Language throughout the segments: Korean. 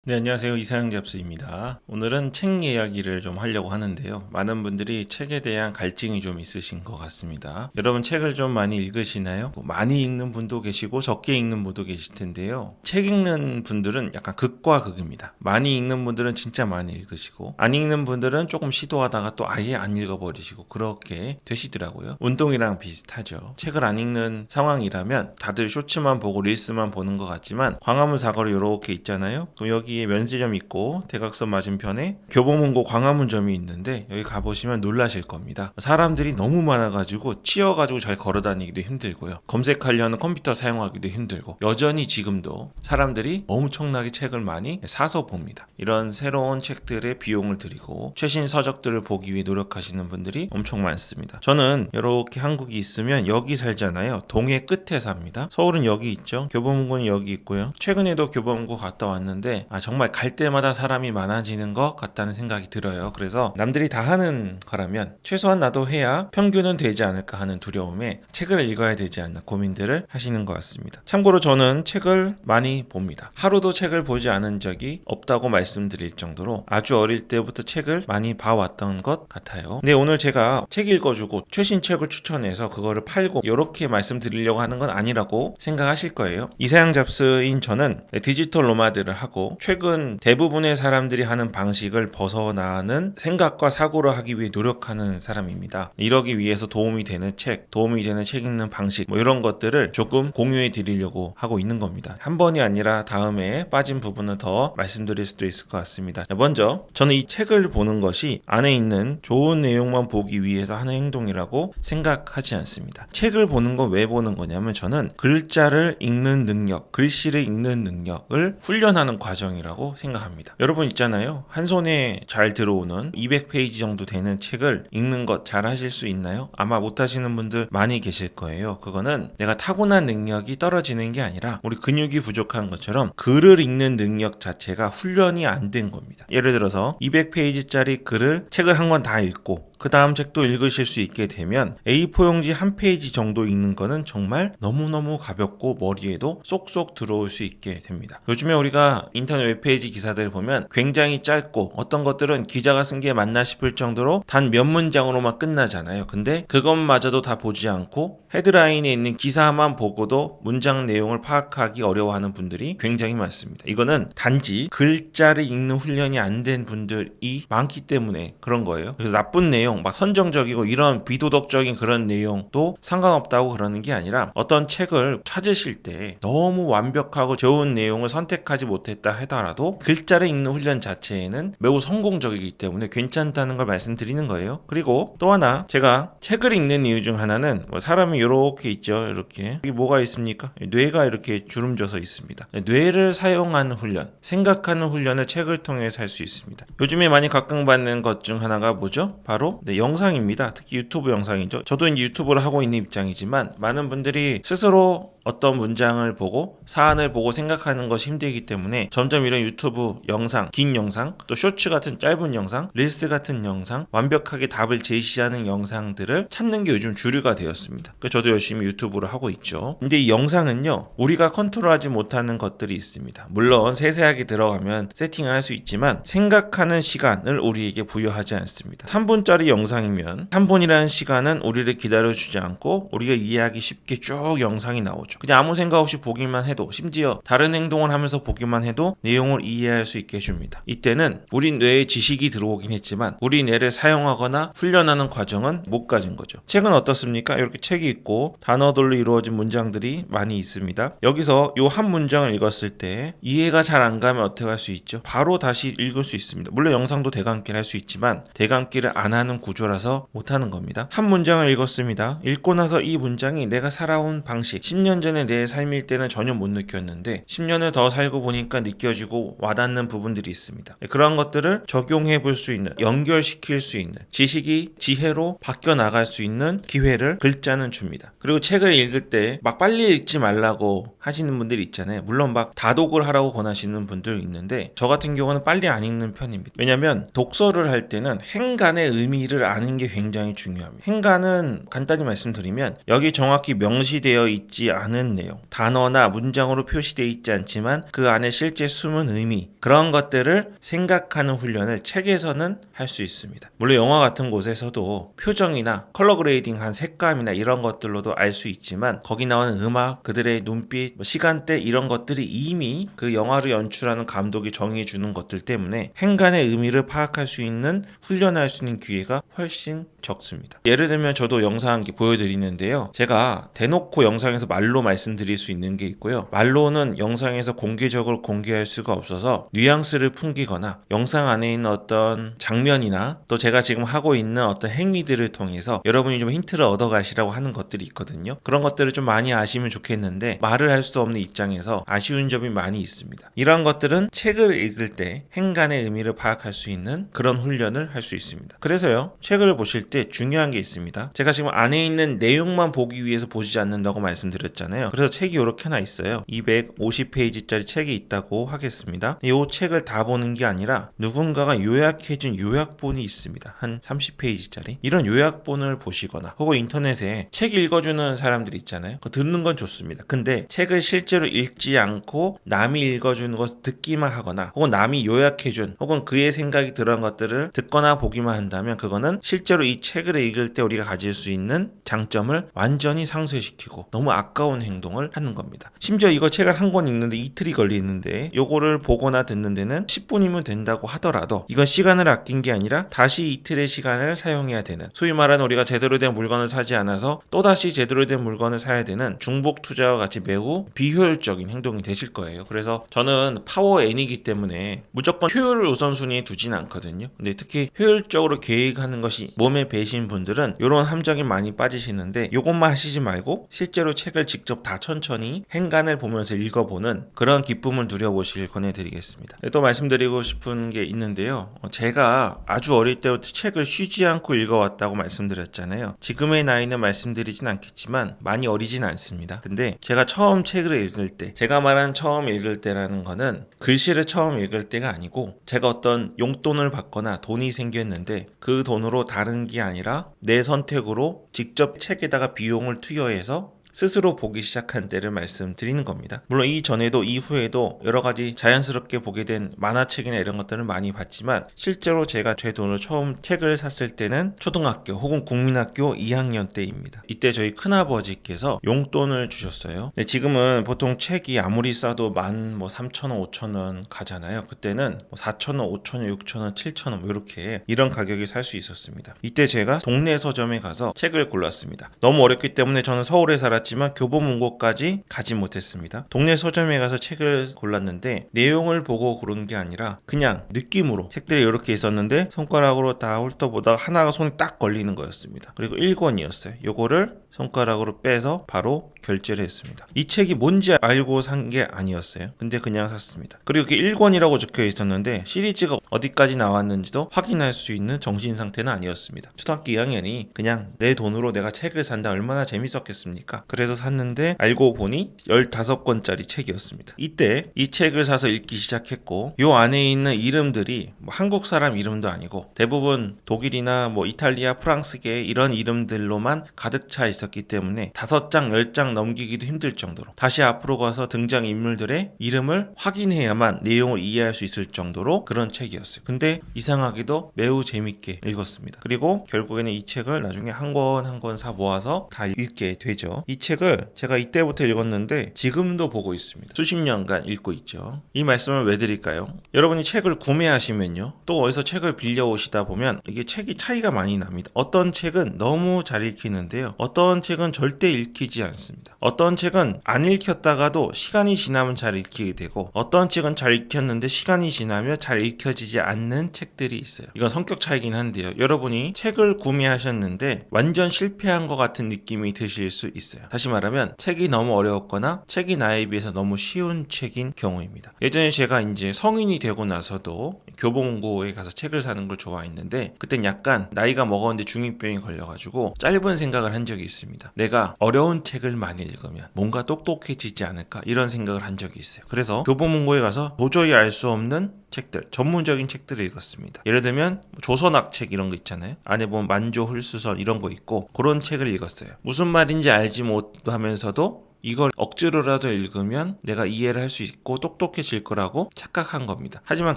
네, 안녕하세요. 이상형 잡스입니다. 오늘은 책 이야기를 좀 하려고 하는데요. 많은 분들이 책에 대한 갈증이 좀 있으신 것 같습니다. 여러분 책을 좀 많이 읽으시나요? 많이 읽는 분도 계시고 적게 읽는 분도 계실 텐데요. 책 읽는 분들은 약간 극과 극입니다. 많이 읽는 분들은 진짜 많이 읽으시고 안 읽는 분들은 조금 시도하다가 또 아예 안 읽어버리시고 그렇게 되시더라고요. 운동이랑 비슷하죠. 책을 안 읽는 상황이라면 다들 쇼츠만 보고 릴스만 보는 것 같지만 광화문 사거리 이렇게 있잖아요. 그럼 여기에 면세점 있고 대각선 맞은편에 교보문고 광화문점이 있는데 여기 가보시면 놀라실 겁니다. 사람들이 너무 많아가지고 치여가지고 잘 걸어다니기도 힘들고요. 검색하려는 컴퓨터 사용하기도 힘들고 여전히 지금도 사람들이 엄청나게 책을 많이 사서 봅니다. 이런 새로운 책들의 비용을 들이고 최신 서적들을 보기 위해 노력하시는 분들이 엄청 많습니다. 저는 이렇게 한국이 있으면 여기 살잖아요. 동해 끝에 삽니다. 서울은 여기 있죠. 교보문고는 여기 있고요. 최근에도 교보문고 갔다 왔는데 정말 갈 때마다 사람이 많아지는 것 같다는 생각이 들어요. 그래서 남들이 다 하는 거라면 최소한 나도 해야 평균은 되지 않을까 하는 두려움에 책을 읽어야 되지 않나 고민들을 하시는 것 같습니다. 참고로 저는 책을 많이 봅니다. 하루도 책을 보지 않은 적이 없다고 말씀드릴 정도로 아주 어릴 때부터 책을 많이 봐왔던 것 같아요. 근데 오늘 제가 책 읽어주고 최신 책을 추천해서 그거를 팔고 이렇게 말씀드리려고 하는 건 아니라고 생각하실 거예요. 이사양 잡스인 저는 디지털 노마드를 하고 최근 대부분의 사람들이 하는 방식을 벗어나는 생각과 사고를 하기 위해 노력하는 사람입니다. 이러기 위해서 도움이 되는 책, 도움이 되는 책 읽는 방식 이런 것들을 조금 공유해 드리려고 하고 있는 겁니다. 한 번이 아니라 다음에 빠진 부분은 더 말씀드릴 수도 있을 것 같습니다. 먼저 저는 이 책을 보는 것이 안에 있는 좋은 내용만 보기 위해서 하는 행동이라고 생각하지 않습니다. 책을 보는 건 왜 보는 거냐면 저는 글자를 읽는 능력, 글씨를 읽는 능력을 훈련하는 과정이라고 생각합니다. 여러분 있잖아요. 한 손에 잘 들어오는 200페이지 정도 되는 책을 읽는 것 잘 하실 수 있나요? 아마 못 하시는 분들 많이 계실 거예요. 그거는 내가 타고난 능력이 떨어지는 게 아니라 우리 근육이 부족한 것처럼 글을 읽는 능력 자체가 훈련이 안 된 겁니다. 예를 들어서 200페이지짜리 글을 책을 한 권 다 읽고 그 다음 책도 읽으실 수 있게 되면 A4 용지 한 페이지 정도 읽는 거는 정말 너무너무 가볍고 머리에도 쏙쏙 들어올 수 있게 됩니다. 요즘에 우리가 인터넷 웹페이지 기사들 보면 굉장히 짧고 어떤 것들은 기자가 쓴 게 맞나 싶을 정도로 단 몇 문장으로만 끝나잖아요. 근데 그것마저도 다 보지 않고 헤드라인에 있는 기사만 보고도 문장 내용을 파악하기 어려워하는 분들이 굉장히 많습니다. 이거는 단지 글자를 읽는 훈련이 안 된 분들이 많기 때문에 그런 거예요. 그래서 나쁜 내용, 막 선정적이고 이런 비도덕적인 그런 내용도 상관없다고 그러는 게 아니라 어떤 책을 찾으실 때 너무 완벽하고 좋은 내용을 선택하지 못했다 하더라도 글자를 읽는 훈련 자체에는 매우 성공적이기 때문에 괜찮다는 걸 말씀드리는 거예요. 그리고 또 하나 제가 책을 읽는 이유 중 하나는 사람이 이렇게 있죠. 이렇게 여기 뭐가 있습니까? 뇌가 이렇게 주름져서 있습니다. 뇌를 사용하는 훈련, 생각하는 훈련을 책을 통해서 할 수 있습니다. 요즘에 많이 각광받는 것 중 하나가 뭐죠? 바로 영상입니다. 특히 유튜브 영상이죠. 저도 이제 유튜브를 하고 있는 입장이지만 많은 분들이 스스로 어떤 문장을 보고 사안을 보고 생각하는 것이 힘들기 때문에 점점 이런 유튜브 영상, 긴 영상, 또 쇼츠 같은 짧은 영상, 릴스 같은 영상, 완벽하게 답을 제시하는 영상들을 찾는 게 요즘 주류가 되었습니다. 그래서 저도 열심히 유튜브를 하고 있죠. 근데 이 영상은요, 우리가 컨트롤하지 못하는 것들이 있습니다. 물론 세세하게 들어가면 세팅을 할 수 있지만 생각하는 시간을 우리에게 부여하지 않습니다. 3분짜리 영상이면 3분이라는 시간은 우리를 기다려주지 않고 우리가 이해하기 쉽게 쭉 영상이 나오죠. 그냥 아무 생각 없이 보기만 해도, 심지어 다른 행동을 하면서 보기만 해도 내용을 이해할 수 있게 해줍니다. 이때는 우리 뇌에 지식이 들어오긴 했지만 우리 뇌를 사용하거나 훈련하는 과정은 못 가진 거죠. 책은 어떻습니까? 이렇게 책이 있고 단어들로 이루어진 문장들이 많이 있습니다. 여기서 이 한 문장을 읽었을 때 이해가 잘 안 가면 어떻게 할 수 있죠? 바로 다시 읽을 수 있습니다. 물론 영상도 대강기를 할 수 있지만 대강기를 안 하는 구조라서 못하는 겁니다. 한 문장을 읽었습니다. 읽고 나서 이 문장이 내가 살아온 방식, 10년 전에 내 삶일 때는 전혀 못 느꼈는데 10년을 더 살고 보니까 느껴지고 와닿는 부분들이 있습니다. 그런 것들을 적용해 볼 수 있는, 연결시킬 수 있는, 지식이 지혜로 바뀌어 나갈 수 있는 기회를 글자는 줍니다. 그리고 책을 읽을 때 막 빨리 읽지 말라고 하시는 분들이 있잖아요. 물론 막 다독을 하라고 권하시는 분들 있는데 저 같은 경우는 빨리 안 읽는 편입니다. 왜냐면 독서를 할 때는 행간의 의미를 아는 게 굉장히 중요합니다. 행간은 간단히 말씀드리면 여기 정확히 명시되어 있지 않은 않은 내용, 단어나 문장으로 표시되어 있지 않지만 그 안에 실제 숨은 의미, 그런 것들을 생각하는 훈련을 책에서는 할 수 있습니다. 물론 영화 같은 곳에서도 표정이나 컬러 그레이딩한 색감이나 이런 것들로도 알 수 있지만 거기 나오는 음악, 그들의 눈빛, 시간대 이런 것들이 이미 그 영화를 연출하는 감독이 정해 주는 것들 때문에 행간의 의미를 파악할 수 있는, 훈련할 수 있는 기회가 훨씬 적습니다. 예를 들면 저도 영상 보여드리는데요. 제가 대놓고 영상에서 말로 말씀드릴 수 있는 게 있고요. 말로는 영상에서 공개적으로 공개할 수가 없어서 뉘앙스를 풍기거나 영상 안에 있는 어떤 장면이나 또 제가 지금 하고 있는 어떤 행위들을 통해서 여러분이 좀 힌트를 얻어가시라고 하는 것들이 있거든요. 그런 것들을 좀 많이 아시면 좋겠는데 말을 할 수 없는 입장에서 아쉬운 점이 많이 있습니다. 이러한 것들은 책을 읽을 때 행간의 의미를 파악할 수 있는 그런 훈련을 할 수 있습니다. 그래서요, 책을 보실 때 중요한 게 있습니다. 제가 지금 안에 있는 내용만 보기 위해서 보지 않는다고 말씀드렸잖아요. 그래서 책이 이렇게 하나 있어요. 250페이지짜리 책이 있다고 하겠습니다. 이 책을 다 보는 게 아니라 누군가가 요약해준 요약본이 있습니다. 한 30페이지짜리. 이런 요약본을 보시거나 혹은 인터넷에 책 읽어주는 사람들 있잖아요. 그거 듣는 건 좋습니다. 근데 책을 실제로 읽지 않고 남이 읽어주는 것을 듣기만 하거나 혹은 남이 요약해준 혹은 그의 생각이 들어간 것들을 듣거나 보기만 한다면 그거는 실제로 이 책을 읽을 때 우리가 가질 수 있는 장점을 완전히 상쇄시키고 너무 아까운 행동을 하는 겁니다. 심지어 이거 책을 한 권 읽는데 이틀이 걸리는데 요거를 보거나 듣는 데는 10분이면 된다고 하더라도 이건 시간을 아낀 게 아니라 다시 이틀의 시간을 사용해야 되는, 소위 말하는 우리가 제대로 된 물건을 사지 않아서 또다시 제대로 된 물건을 사야 되는 중복 투자와 같이 매우 비효율적인 행동이 되실 거예요. 그래서 저는 파워 N이기 때문에 무조건 효율을 우선순위에 두진 않거든요. 근데 특히 효율적으로 계획하는 것이 몸에 배신 분들은 이런 함정이 많이 빠지시는데 이것만 하시지 말고 실제로 책을 직접 다 천천히 행간을 보면서 읽어보는 그런 기쁨을 누려보시길 권해드리겠습니다. 또 말씀드리고 싶은 게 있는데요. 제가 아주 어릴 때부터 책을 쉬지 않고 읽어왔다고 말씀드렸잖아요. 지금의 나이는 말씀드리진 않겠지만 많이 어리진 않습니다. 근데 제가 처음 책을 읽을 때, 제가 말한 처음 읽을 때라는 거는 글씨를 처음 읽을 때가 아니고 제가 어떤 용돈을 받거나 돈이 생겼는데 그 돈으로 다른 게 아니라 내 선택으로 직접 책에다가 비용을 투여해서 스스로 보기 시작한 때를 말씀드리는 겁니다. 물론 이전에도 이후에도 여러 가지 자연스럽게 보게 된 만화책이나 이런 것들을 많이 봤지만 실제로 제가 제 돈으로 처음 책을 샀을 때는 초등학교 혹은 국민학교 2학년 때입니다. 이때 저희 큰아버지께서 용돈을 주셨어요. 근데 지금은 보통 책이 아무리 싸도 13,000원, 5,000원 가잖아요. 그때는 4,000원, 5,000원, 6,000원, 7,000원 이렇게 이런 가격에 살 수 있었습니다. 이때 제가 동네 서점에 가서 책을 골랐습니다. 너무 어렸기 때문에 저는 서울에 살았지만 교보문고까지 가지 못했습니다. 동네 서점에 가서 책을 골랐는데 내용을 보고 고른 게 아니라 그냥 느낌으로 책들이 이렇게 있었는데 손가락으로 다 훑어보다가 하나가 손에 딱 걸리는 거였습니다. 그리고 1권이었어요. 요거를 손가락으로 빼서 바로 결제를 했습니다. 이 책이 뭔지 알고 산 게 아니었어요. 근데 그냥 샀습니다. 그리고 이게 1권이라고 적혀 있었는데 시리즈가 어디까지 나왔는지도 확인할 수 있는 정신 상태는 아니었습니다. 초등학교 2학년이 그냥 내 돈으로 내가 책을 산다 얼마나 재밌었겠습니까? 그래서 샀는데 알고 보니 15권짜리 책이었습니다. 이때 이 책을 사서 읽기 시작했고 요 안에 있는 이름들이 한국 사람 이름도 아니고 대부분 독일이나 이탈리아, 프랑스계 이런 이름들로만 가득 차 있었기 때문에 5장, 10장 넘기기도 힘들 정도로 다시 앞으로 가서 등장인물들의 이름을 확인해야만 내용을 이해할 수 있을 정도로 그런 책이었어요. 근데 이상하게도 매우 재밌게 읽었습니다. 그리고 결국에는 이 책을 나중에 한 권 한 권 사 모아서 다 읽게 되죠. 이 책을 제가 이때부터 읽었는데 지금도 보고 있습니다. 수십 년간 읽고 있죠. 이 말씀을 왜 드릴까요? 여러분이 책을 구매하시면요, 또 어디서 책을 빌려오시다 보면 이게 책이 차이가 많이 납니다. 어떤 책은 너무 잘 읽히는데요, 어떤 책은 절대 읽히지 않습니다. 어떤 책은 안 읽혔다가도 시간이 지나면 잘 읽히게 되고 어떤 책은 잘 읽혔는데 시간이 지나면 잘 읽혀지지 않는 책들이 있어요. 이건 성격 차이긴 한데요, 여러분이 책을 구매하셨는데 완전 실패한 것 같은 느낌이 드실 수 있어요. 다시 말하면 책이 너무 어려웠거나 책이 나에 비해서 너무 쉬운 책인 경우입니다. 예전에 제가 이제 성인이 되고 나서도 교보문고에 가서 책을 사는 걸 좋아했는데 그땐 약간 나이가 먹었는데 중2병이 걸려가지고 짧은 생각을 한 적이 있습니다. 내가 어려운 책을 많이 읽으면 뭔가 똑똑해지지 않을까 이런 생각을 한 적이 있어요. 그래서 교보문고에 가서 도저히 알 수 없는 책들, 전문적인 책들을 읽었습니다. 예를 들면 조선학책 이런 거 있잖아요. 안에 보면 만조, 훌수선 이런 거 있고 그런 책을 읽었어요. 무슨 말인지 알지 못하면서도 이걸 억지로라도 읽으면 내가 이해를 할 수 있고 똑똑해질 거라고 착각한 겁니다. 하지만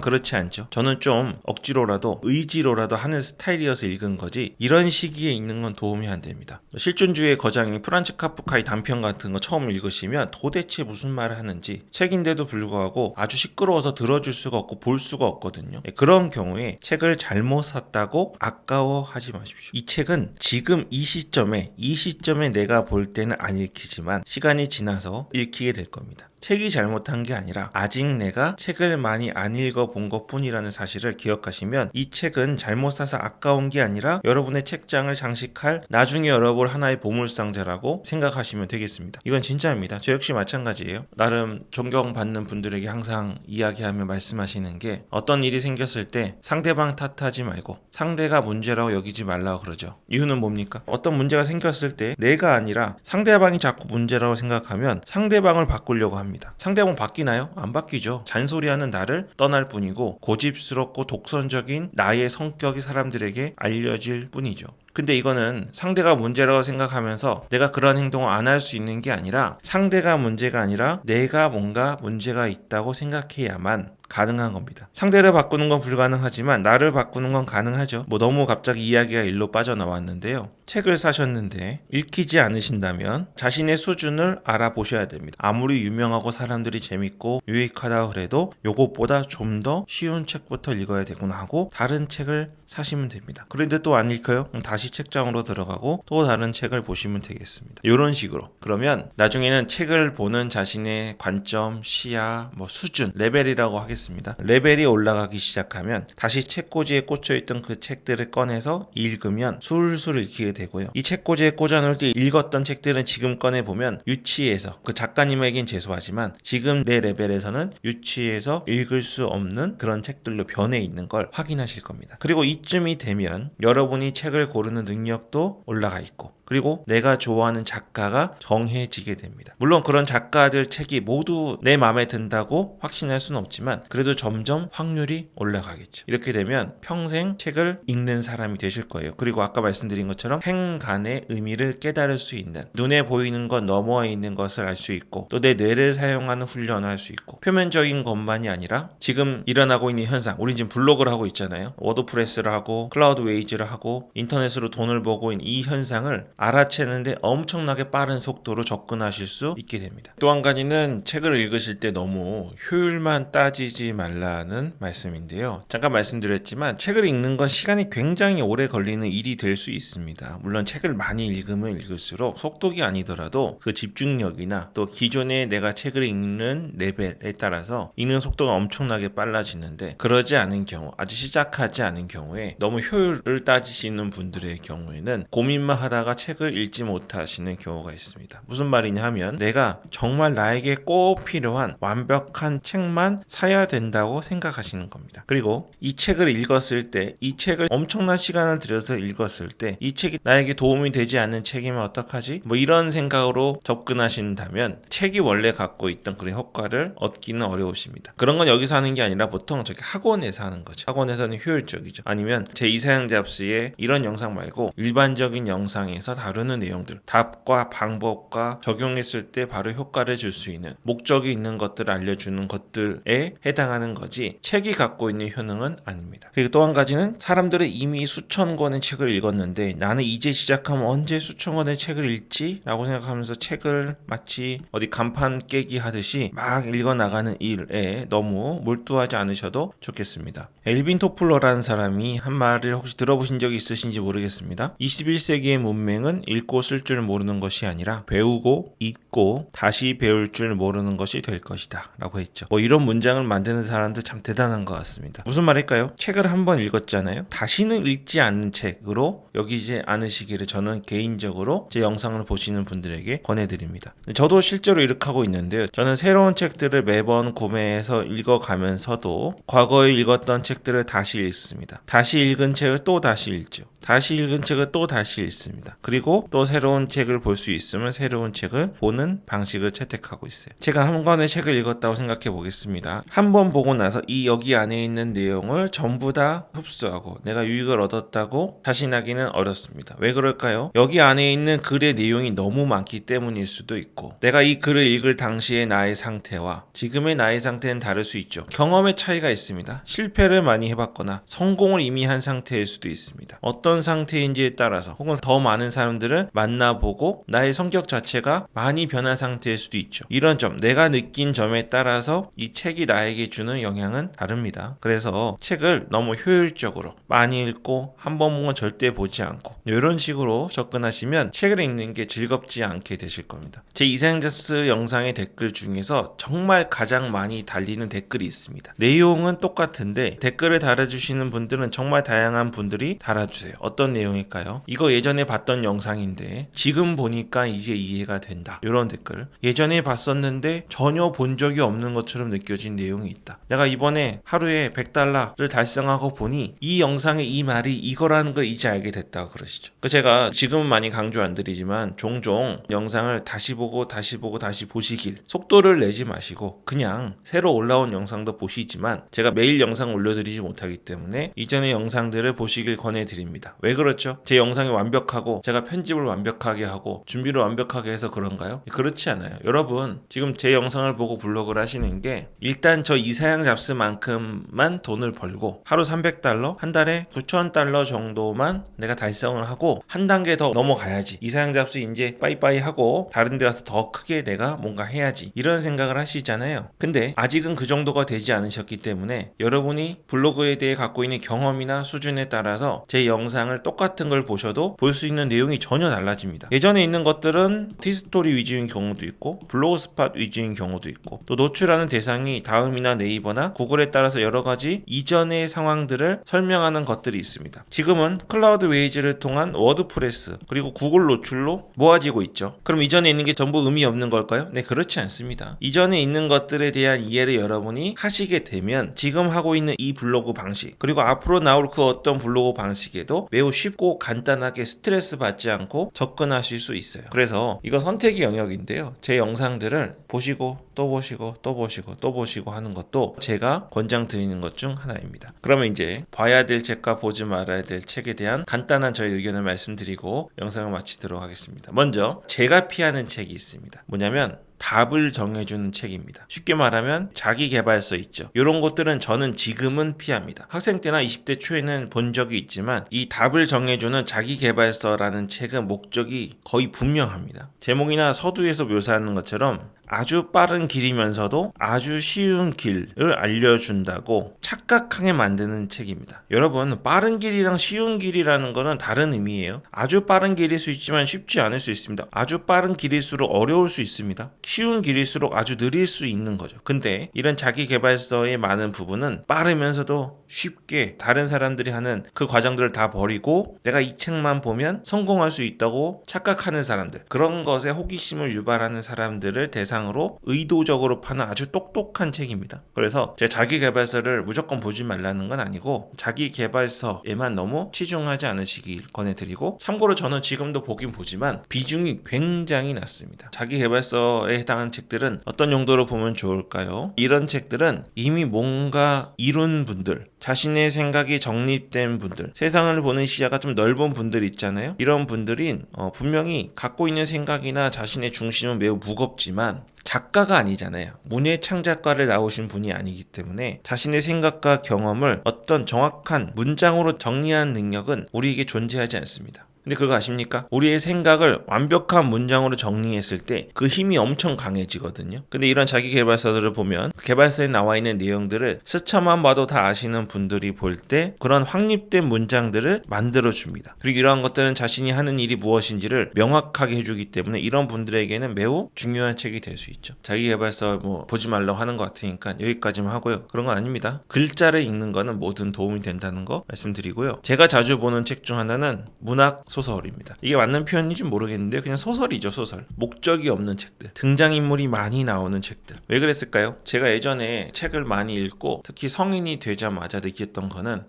그렇지 않죠. 저는 좀 억지로라도 의지로라도 하는 스타일이어서 읽은 거지 이런 시기에 읽는 건 도움이 안 됩니다. 실존주의의 거장인 프란츠 카프카의 단편 같은 거 처음 읽으시면 도대체 무슨 말을 하는지 책인데도 불구하고 아주 시끄러워서 들어줄 수가 없고 볼 수가 없거든요. 그런 경우에 책을 잘못 샀다고 아까워하지 마십시오. 이 책은 지금 이 시점에 내가 볼 때는 안 읽히지만 시간이 지나서 읽히게 될 겁니다. 책이 잘못한 게 아니라 아직 내가 책을 많이 안 읽어본 것 뿐이라는 사실을 기억하시면 이 책은 잘못 사서 아까운 게 아니라 여러분의 책장을 장식할 나중에 열어볼 하나의 보물상자라고 생각하시면 되겠습니다. 이건 진짜입니다. 저 역시 마찬가지예요. 나름 존경받는 분들에게 항상 이야기하며 말씀하시는 게 어떤 일이 생겼을 때 상대방 탓하지 말고 상대가 문제라고 여기지 말라고 그러죠. 이유는 뭡니까? 어떤 문제가 생겼을 때 내가 아니라 상대방이 자꾸 문제라고 생각하면 상대방을 바꾸려고 합니다. 상대방 바뀌나요? 안 바뀌죠. 잔소리하는 나를 떠날 뿐이고 고집스럽고 독선적인 나의 성격이 사람들에게 알려질 뿐이죠. 근데 이거는 상대가 문제라고 생각하면서 내가 그런 행동을 안 할 수 있는 게 아니라 상대가 문제가 아니라 내가 뭔가 문제가 있다고 생각해야만 가능한 겁니다. 상대를 바꾸는 건 불가능하지만 나를 바꾸는 건 가능하죠. 너무 갑자기 이야기가 일로 빠져나왔는데요. 책을 사셨는데 읽히지 않으신다면 자신의 수준을 알아보셔야 됩니다. 아무리 유명하고 사람들이 재밌고 유익하다고 그래도 요것보다 좀 더 쉬운 책부터 읽어야 되구나 하고 다른 책을 사시면 됩니다. 그런데 또 안 읽혀요? 그럼 다시 책장으로 들어가고 또 다른 책을 보시면 되겠습니다. 이런 식으로. 그러면 나중에는 책을 보는 자신의 관점, 시야, 수준, 레벨이라고 하겠습니다. 레벨이 올라가기 시작하면 다시 책꽂이에 꽂혀있던 그 책들을 꺼내서 읽으면 술술 읽히게 되고요. 이 책꽂이에 꽂아놓을 때 읽었던 책들은 지금 꺼내보면 유치해서 그 작가님에겐 죄송하지만 지금 내 레벨에서는 유치해서 읽을 수 없는 그런 책들로 변해 있는 걸 확인하실 겁니다. 그리고 이쯤이 되면 여러분이 책을 고르는 능력도 올라가 있고 그리고 내가 좋아하는 작가가 정해지게 됩니다. 물론 그런 작가들 책이 모두 내 마음에 든다고 확신할 수는 없지만 그래도 점점 확률이 올라가겠죠. 이렇게 되면 평생 책을 읽는 사람이 되실 거예요. 그리고 아까 말씀드린 것처럼 행간의 의미를 깨달을 수 있는 눈에 보이는 것 너머에 있는 것을 알 수 있고 또 내 뇌를 사용하는 훈련을 할 수 있고 표면적인 것만이 아니라 지금 일어나고 있는 현상 우린 지금 블로그를 하고 있잖아요. 워드프레스를 하고 클라우드 웨이즈를 하고 인터넷으로 돈을 벌고 있는 이 현상을 알아채는데 엄청나게 빠른 속도로 접근하실 수 있게 됩니다. 또 한 가지는 책을 읽으실 때 너무 효율만 따지지 말라는 말씀인데요. 잠깐 말씀드렸지만 책을 읽는 건 시간이 굉장히 오래 걸리는 일이 될 수 있습니다. 물론 책을 많이 읽으면 읽을수록 속독이 아니더라도 그 집중력이나 또 기존에 내가 책을 읽는 레벨에 따라서 읽는 속도가 엄청나게 빨라지는데 그러지 않은 경우 아직 시작하지 않은 경우에 너무 효율을 따지시는 분들의 경우에는 고민만 하다가 책을 읽지 못하시는 경우가 있습니다. 무슨 말이냐 하면 내가 정말 나에게 꼭 필요한 완벽한 책만 사야 된다고 생각하시는 겁니다. 그리고 이 책을 읽었을 때 이 책을 엄청난 시간을 들여서 읽었을 때 이 책이 나에게 도움이 되지 않는 책이면 어떡하지? 이런 생각으로 접근하신다면 책이 원래 갖고 있던 그런 효과를 얻기는 어려우십니다. 그런 건 여기서 하는 게 아니라 보통 저기 학원에서 하는 거죠. 학원에서는 효율적이죠. 아니면 제 이사양 잡스의 이런 영상 말고 일반적인 영상에서 다루는 내용들 답과 방법과 적용했을 때 바로 효과를 줄 수 있는 목적이 있는 것들을 알려주는 것들에 해당하는 거지 책이 갖고 있는 효능은 아닙니다. 그리고 또 한 가지는 사람들은 이미 수천 권의 책을 읽었는데 나는 이제 시작하면 언제 수천 권의 책을 읽지? 라고 생각하면서 책을 마치 어디 간판 깨기 하듯이 막 읽어나가는 일에 너무 몰두하지 않으셔도 좋겠습니다. 엘빈 토플러라는 사람이 한 말을 혹시 들어보신 적이 있으신지 모르겠습니다. 21세기의 문맹은 읽고 쓸 줄 모르는 것이 아니라 배우고 읽고 다시 배울 줄 모르는 것이 될 것이다 라고 했죠. 이런 문장을 만드는 사람도 참 대단한 것 같습니다. 무슨 말일까요? 책을 한번 읽었잖아요. 다시는 읽지 않는 책으로 여기지 않으시기를 저는 개인적으로 제 영상을 보시는 분들에게 권해드립니다. 저도 실제로 이렇게 하고 있는데요. 저는 새로운 책들을 매번 구매해서 읽어가면서도 과거에 읽었던 책들을 다시 읽습니다. 다시 읽은 책을 또 다시 읽죠. 다시 읽은 책을 또 다시 읽습니다. 그리고 그리고 또 새로운 책을 볼 수 있으면 새로운 책을 보는 방식을 채택하고 있어요. 제가 한 권의 책을 읽었다고 생각해 보겠습니다. 한 번 보고 나서 이 여기 안에 있는 내용을 전부 다 흡수하고 내가 유익을 얻었다고 자신하기는 어렵습니다. 왜 그럴까요? 여기 안에 있는 글의 내용이 너무 많기 때문일 수도 있고, 내가 이 글을 읽을 당시의 나의 상태와 지금의 나의 상태는 다를 수 있죠. 경험의 차이가 있습니다. 실패를 많이 해봤거나 성공을 이미 한 상태일 수도 있습니다. 어떤 상태인지에 따라서 혹은 더 많은 사람들을 만나보고 나의 성격 자체가 많이 변한 상태일 수도 있죠. 이런 점, 내가 느낀 점에 따라서 이 책이 나에게 주는 영향은 다릅니다. 그래서 책을 너무 효율적으로 많이 읽고 한 번 보면 절대 보지 않고 이런 식으로 접근하시면 책을 읽는 게 즐겁지 않게 되실 겁니다. 제 이상형 잡스 영상의 댓글 중에서 정말 가장 많이 달리는 댓글이 있습니다. 내용은 똑같은데 댓글을 달아주시는 분들은 정말 다양한 분들이 달아주세요. 어떤 내용일까요? 이거 예전에 봤던 영상인데 지금 보니까 이제 이해가 된다. 이런 댓글. 예전에 봤었는데 전혀 본 적이 없는 것처럼 느껴진 내용이 있다. 내가 이번에 하루에 $100를 달성하고 보니 이 영상의 이 말이 이거라는 걸 이제 알게 됐다고 그러시죠. 제가 지금은 많이 강조 안 드리지만 종종 영상을 다시 보고 다시 보시길, 속도를 내지 마시고 그냥 새로 올라온 영상도 보시지만 제가 매일 영상 올려드리지 못하기 때문에 이전의 영상들을 보시길 권해드립니다. 왜 그렇죠? 제 영상이 완벽하고 제가 편집을 완벽하게 하고 준비를 완벽하게 해서 그런가요? 그렇지 않아요. 여러분 지금 제 영상을 보고 블로그를 하시는 게 일단 저 이상형 잡스만큼만 돈을 벌고 하루 $300, 한 달에 $9,000 정도만 내가 달성을 하고 한 단계 더 넘어가야지, 이상형 잡스 이제 빠이빠이 하고 다른 데 가서 더 크게 내가 뭔가 해야지, 이런 생각을 하시잖아요. 근데 아직은 그 정도가 되지 않으셨기 때문에 여러분이 블로그에 대해 갖고 있는 경험이나 수준에 따라서 제 영상을 똑같은 걸 보셔도 볼 수 있는 내용이 전혀 달라집니다. 예전에 있는 것들은 티스토리 위주인 경우도 있고 블로그스팟 위주인 경우도 있고, 또 노출하는 대상이 다음이나 네이버나 구글에 따라서 여러 가지 이전의 상황들을 설명하는 것들이 있습니다. 지금은 클라우드 웨이즈를 통한 워드프레스 그리고 구글 노출로 모아지고 있죠. 그럼 이전에 있는 게 전부 의미 없는 걸까요? 네, 그렇지 않습니다. 이전에 있는 것들에 대한 이해를 여러분이 하시게 되면 지금 하고 있는 이 블로그 방식 그리고 앞으로 나올 그 어떤 블로그 방식에도 매우 쉽고 간단하게 스트레스 받지 않고 접근하실 수 있어요. 그래서 이거 선택의 영역인데요. 제 영상들을 보시고 또 보시고 또 보시고 또 보시고 하는 것도 제가 권장드리는 것 중 하나입니다. 그러면 이제 봐야 될 책과 보지 말아야 될 책에 대한 간단한 저의 의견을 말씀드리고 영상을 마치도록 하겠습니다. 먼저 제가 피하는 책이 있습니다. 뭐냐면 답을 정해주는 책입니다. 쉽게 말하면 자기계발서 있죠. 이런 것들은 저는 지금은 피합니다. 학생 때나 20대 초에는 본 적이 있지만 이 답을 정해주는 자기계발서라는 책은 목적이 거의 분명합니다. 제목이나 서두에서 묘사하는 것처럼 아주 빠른 길이면서도 아주 쉬운 길을 알려준다고 착각하게 만드는 책입니다. 여러분, 빠른 길이랑 쉬운 길이라는 거는 다른 의미예요. 아주 빠른 길일 수 있지만 쉽지 않을 수 있습니다. 아주 빠른 길일수록 어려울 수 있습니다. 쉬운 길일수록 아주 느릴 수 있는 거죠. 근데 이런 자기계발서의 많은 부분은 빠르면서도 쉽게 다른 사람들이 하는 그 과정들을 다 버리고 내가 이 책만 보면 성공할 수 있다고 착각하는 사람들, 그런 것에 호기심을 유발하는 사람들을 대상으로 의도적으로 파는 아주 똑똑한 책입니다. 그래서 제 자기계발서를 무조건 보지 말라는 건 아니고 자기계발서에만 너무 치중하지 않으시길 권해드리고, 참고로 저는 지금도 보긴 보지만 비중이 굉장히 낮습니다. 자기계발서에 해당하는 책들은 어떤 용도로 보면 좋을까요? 이런 책들은 이미 뭔가 이룬 분들, 자신의 생각이 정립된 분들, 세상을 보는 시야가 좀 넓은 분들 있잖아요. 이런 분들이 분명히 갖고 있는 생각이나 자신의 중심은 매우 무겁지만 작가가 아니잖아요. 문예 창작과를 나오신 분이 아니기 때문에 자신의 생각과 경험을 어떤 정확한 문장으로 정리하는 능력은 우리에게 존재하지 않습니다. 근데 그거 아십니까? 우리의 생각을 완벽한 문장으로 정리했을 때 그 힘이 엄청 강해지거든요. 근데 이런 자기계발서들을 보면 계발서에 나와 있는 내용들을 스쳐만 봐도 다 아시는 분들이 볼 때 그런 확립된 문장들을 만들어줍니다. 그리고 이러한 것들은 자신이 하는 일이 무엇인지를 명확하게 해주기 때문에 이런 분들에게는 매우 중요한 책이 될 수 있죠. 자기계발서 보지 말라고 하는 것 같으니까 여기까지만 하고요. 그런 건 아닙니다. 글자를 읽는 거는 뭐든 도움이 된다는 거 말씀드리고요. 제가 자주 보는 책 중 하나는 문학 소설입니다. 이게 맞는 표현인지 모르겠는데 그냥 소설이죠. 소설. 목적이 없는 책들, 등장인물이 많이 나오는 책들. 왜 그랬을까요? 제가 예전에 책을 많이 읽고 특히 성인이 되자마자 느꼈던 거는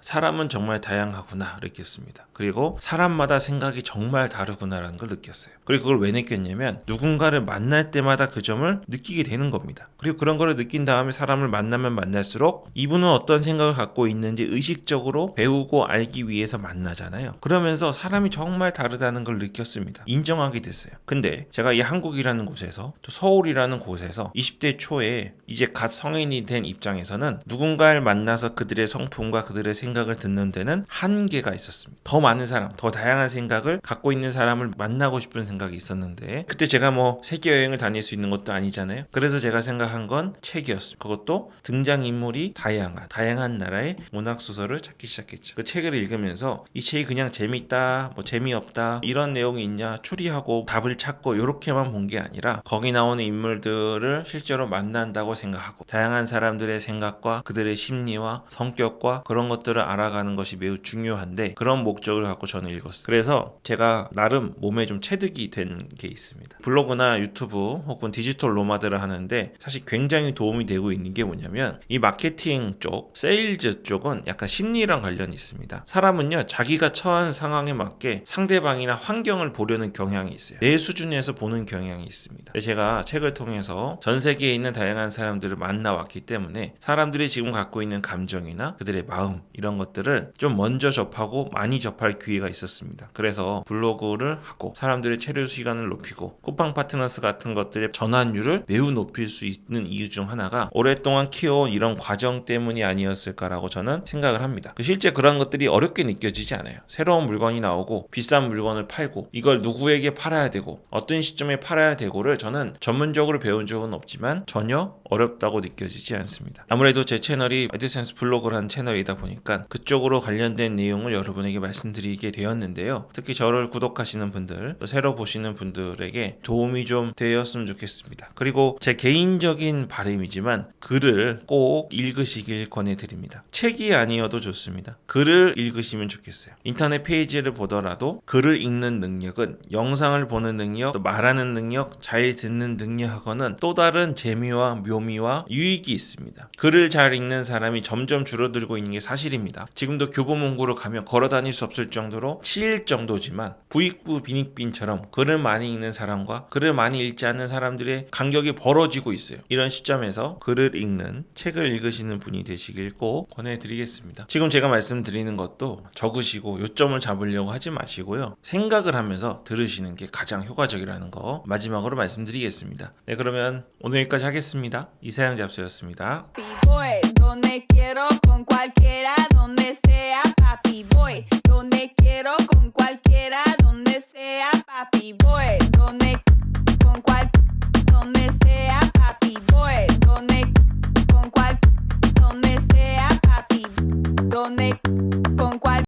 사람은 정말 다양하구나 느꼈습니다. 그리고 사람마다 생각이 정말 다르구나라는 걸 느꼈어요. 그리고 그걸 왜 느꼈냐면 누군가를 만날 때마다 그 점을 느끼게 되는 겁니다. 그리고 그런 거를 느낀 다음에 사람을 만나면 만날수록 이분은 어떤 생각을 갖고 있는지 의식적으로 배우고 알기 위해서 만나잖아요. 그러면서 사람이 정말 다르다는 걸 느꼈습니다. 인정하게 됐어요. 근데 제가 이 한국이라는 곳에서 또 서울이라는 곳에서 20대 초에 이제 갓 성인이 된 입장에서는 누군가를 만나서 그들의 성품과 그들의 생각을 듣는 데는 한계가 있었습니다. 더 많은 사람, 더 다양한 생각을 갖고 있는 사람을 만나고 싶은 생각이 있었는데 그때 제가 뭐 세계 여행을 다닐 수 있는 것도 아니잖아요. 그래서 제가 생각한 건 책이었습니다. 그것도 등장인물이 다양한 나라의 문학소설을 찾기 시작했죠. 그 책을 읽으면서 이 책이 그냥 재밌다, 뭐 재미없다 이런 내용이 있냐 추리하고 답을 찾고 이렇게만 본 게 아니라 거기 나오는 인물들을 실제로 만난다고 생각하고 다양한 사람들의 생각과 그들의 심리와 성격과 그런 것들을 알아가는 것이 매우 중요한데 그런 목적을 갖고 저는 읽었어요. 그래서 제가 나름 몸에 좀 체득이 된 게 있습니다. 블로그나 유튜브 혹은 디지털 노마드를 하는데 사실 굉장히 도움이 되고 있는 게 뭐냐면 이 마케팅 쪽, 세일즈 쪽은 약간 심리랑 관련이 있습니다. 사람은요 자기가 처한 상황에 맞게 상대방이나 환경을 보려는 경향이 있어요. 내 수준에서 보는 경향이 있습니다. 제가 책을 통해서 전 세계에 있는 다양한 사람들을 만나왔기 때문에 사람들이 지금 갖고 있는 감정이나 그들의 마음 이런 것들을 좀 먼저 접하고 많이 접할 기회가 있었습니다. 그래서 블로그를 하고 사람들의 체류 시간을 높이고 쿠팡 파트너스 같은 것들의 전환율을 매우 높일 수 있는 이유 중 하나가 오랫동안 키워온 이런 과정 때문이 아니었을까라고 저는 생각을 합니다. 실제 그런 것들이 어렵게 느껴지지 않아요. 새로운 물건이 나오고 비싼 물건을 팔고 이걸 누구에게 팔아야 되고 어떤 시점에 팔아야 되고를 저는 전문적으로 배운 적은 없지만 전혀 어렵다고 느껴지지 않습니다. 아무래도 제 채널이 애드센스 블로그를 한 채널이다 보니까 그쪽으로 관련된 내용을 여러분에게 말씀드리게 되었는데요. 특히 저를 구독하시는 분들, 새로 보시는 분들에게 도움이 좀 되었으면 좋겠습니다. 그리고 제 개인적인 바람이지만 글을 꼭 읽으시길 권해드립니다. 책이 아니어도 좋습니다. 글을 읽으시면 좋겠어요. 인터넷 페이지를 보더라도 글을 읽는 능력은 영상을 보는 능력, 또 말하는 능력, 잘 듣는 능력하고는 또 다른 재미와 묘미와 유익이 있습니다. 글을 잘 읽는 사람이 점점 줄어들고 있는 게 사실입니다. 지금도 교보문고로 가면 걸어 다닐 수 없을 정도로 치일 정도지만 부익부 빈익빈처럼 글을 많이 읽는 사람과 글을 많이 읽지 않는 사람들의 간격이 벌어지고 있어요. 이런 시점에서 글을 읽는 책을 읽으시는 분이 되시길 꼭 권해드리겠습니다. 지금 제가 말씀드리는 것도 적으시고 요점을 잡으려고 하지 마시고요. 생각을 하면서 들으시는 게 가장 효과적이라는 거 마지막으로 말씀드리겠습니다. 네, 그러면 오늘 여기까지 하겠습니다. 이사영 잡수였습니다. Voy donde quiero con cualquiera, donde sea, papi. Voy donde quiero con cualquiera, donde sea, papi. Voy.